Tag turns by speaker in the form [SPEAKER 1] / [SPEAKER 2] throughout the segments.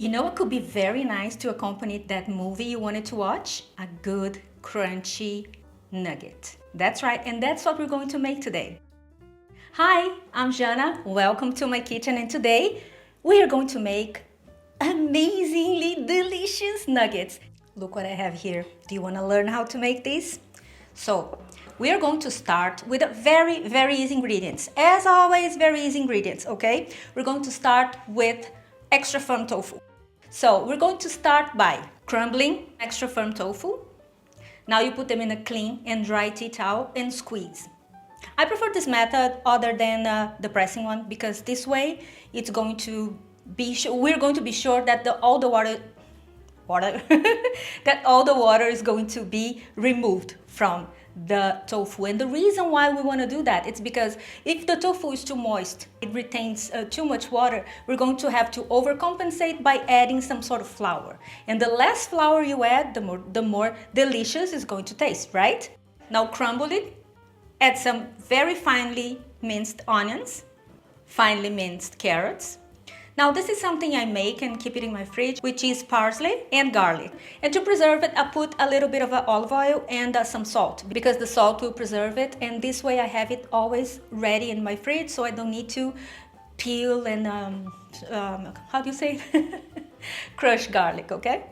[SPEAKER 1] You know what could be very nice to accompany that movie you wanted to watch? A good, crunchy nugget. That's right, and that's what we're going to make today. Hi, I'm Jana. Welcome to my kitchen, and today we are going to make amazingly delicious nuggets. Look what I have here. Do you want to learn how to make these? So, we are going to start with very easy ingredients. As always, very easy ingredients, okay? We're going to start with extra firm tofu. So we're going to start by crumbling extra firm tofu. Now you put them in a clean and dry tea towel and squeeze. I prefer this method other than the pressing one because this way it's going to be we're going to be sure that all the water that all the water is going to be removed from the tofu. And the reason why we want to do that is because if the tofu is too moist, it retains too much water, we're going to have to overcompensate by adding some sort of flour. And the less flour you add, the more delicious it's going to taste, right? Now crumble it, add some very finely minced onions, finely minced carrots. Now this is something I make and keep it in my fridge, which is parsley and garlic. And to preserve it, I put a little bit of olive oil and some salt because the salt will preserve it. And this way I have it always ready in my fridge so I don't need to peel and, how do you say? Crush garlic, okay?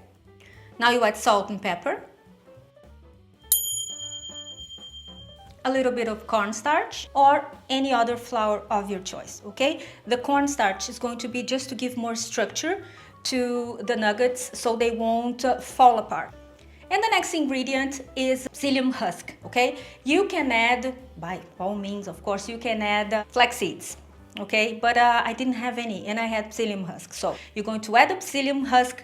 [SPEAKER 1] Now you add salt and pepper. A little bit of cornstarch or any other flour of your choice, okay? The cornstarch is going to be just to give more structure to the nuggets so they won't fall apart. And the next ingredient is psyllium husk, okay? You can add, by all means, of course, you can add flax seeds, okay? But I didn't have any and I had psyllium husk. So you're going to add the psyllium husk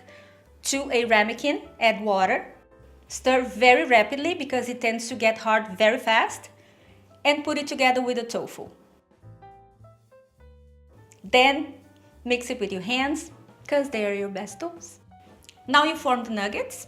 [SPEAKER 1] to a ramekin, add water, stir very rapidly because it tends to get hard very fast, and put it together with the tofu. Then mix it with your hands because they are your best tools. Now you form the nuggets.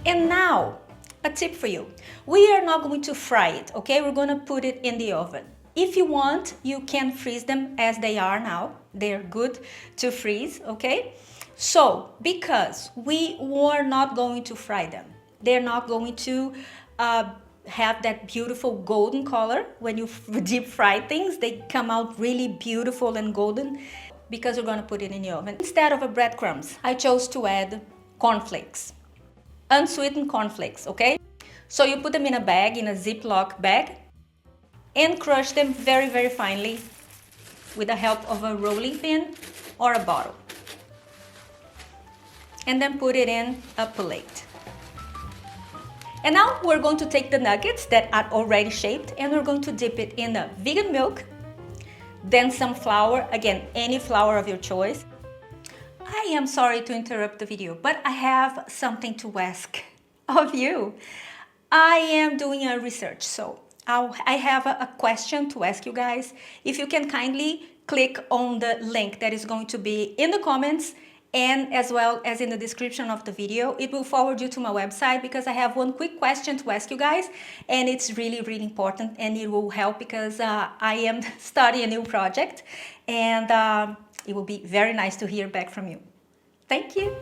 [SPEAKER 1] And now, a tip for you. We are not going to fry it, okay? We're going to put it in the oven. If you want, you can freeze them as they are now. They're good to freeze, okay? So, because we were not going to fry them, they're not going to have that beautiful golden color. When you deep fry things, they come out really beautiful and golden because we're going to put it in the oven. Instead of breadcrumbs, I chose to add cornflakes, unsweetened cornflakes, okay? So you put them in a bag, in a Ziploc bag, and crush them very finely with the help of a rolling pin or a bottle. And then put it in a plate. And now we're going to take the nuggets that are already shaped and we're going to dip it in the vegan milk, then some flour, again, any flour of your choice. I am sorry to interrupt the video, but I have something to ask of you. I am doing a research, so I have a question to ask you guys. If you can kindly click on the link that is going to be in the comments and as well as in the description of the video, it will forward you to my website because I have one quick question to ask you guys and it's really important and it will help because I am starting a new project and it will be very nice to hear back from you. Thank you.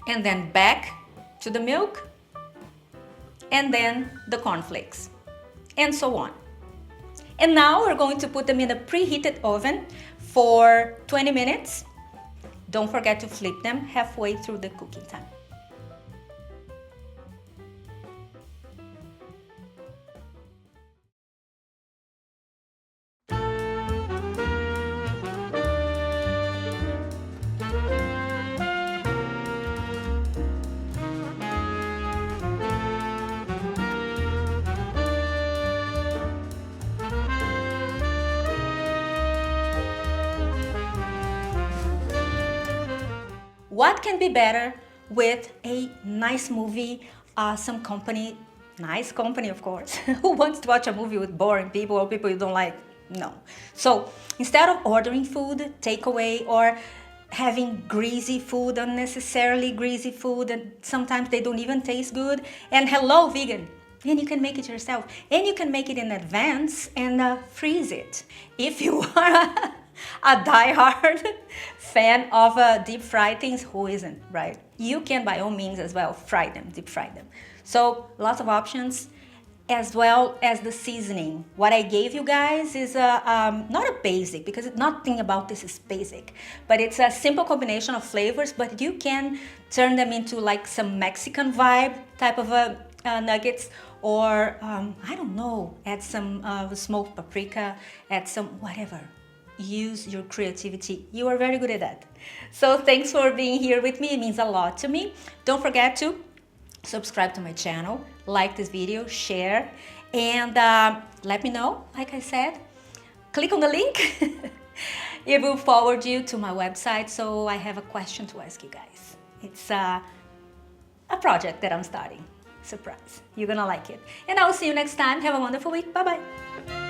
[SPEAKER 1] And then back to the milk and then the cornflakes and so on. And now we're going to put them in a preheated oven for 20 minutes. Don't forget to flip them halfway through the cooking time. What can be better with a nice movie, some company, nice company of course, who wants to watch a movie with boring people or people you don't like? No. So instead of ordering food, takeaway, or having greasy food, unnecessarily greasy food, and sometimes they don't even taste good. And hello, vegan. And you can make it yourself. And you can make it in advance and freeze it. If you are a die-hard fan of deep fried things, who isn't, right? You can by all means as well fry them, deep fry them. So lots of options, as well as the seasoning. What I gave you guys is not a basic, because nothing about this is basic, but it's a simple combination of flavors, but you can turn them into like some Mexican vibe type of nuggets, or I don't know, add some smoked paprika, add some whatever. Use your creativity. You are very good at that. So thanks for being here with me. It means a lot to me. Don't forget to subscribe to my channel, like this video, share, and let me know, like I said. Click on the link. It will forward you to my website, so I have a question to ask you guys. It's a project that I'm starting. Surprise. You're gonna like it. And I will see you next time. Have a wonderful week. Bye-bye.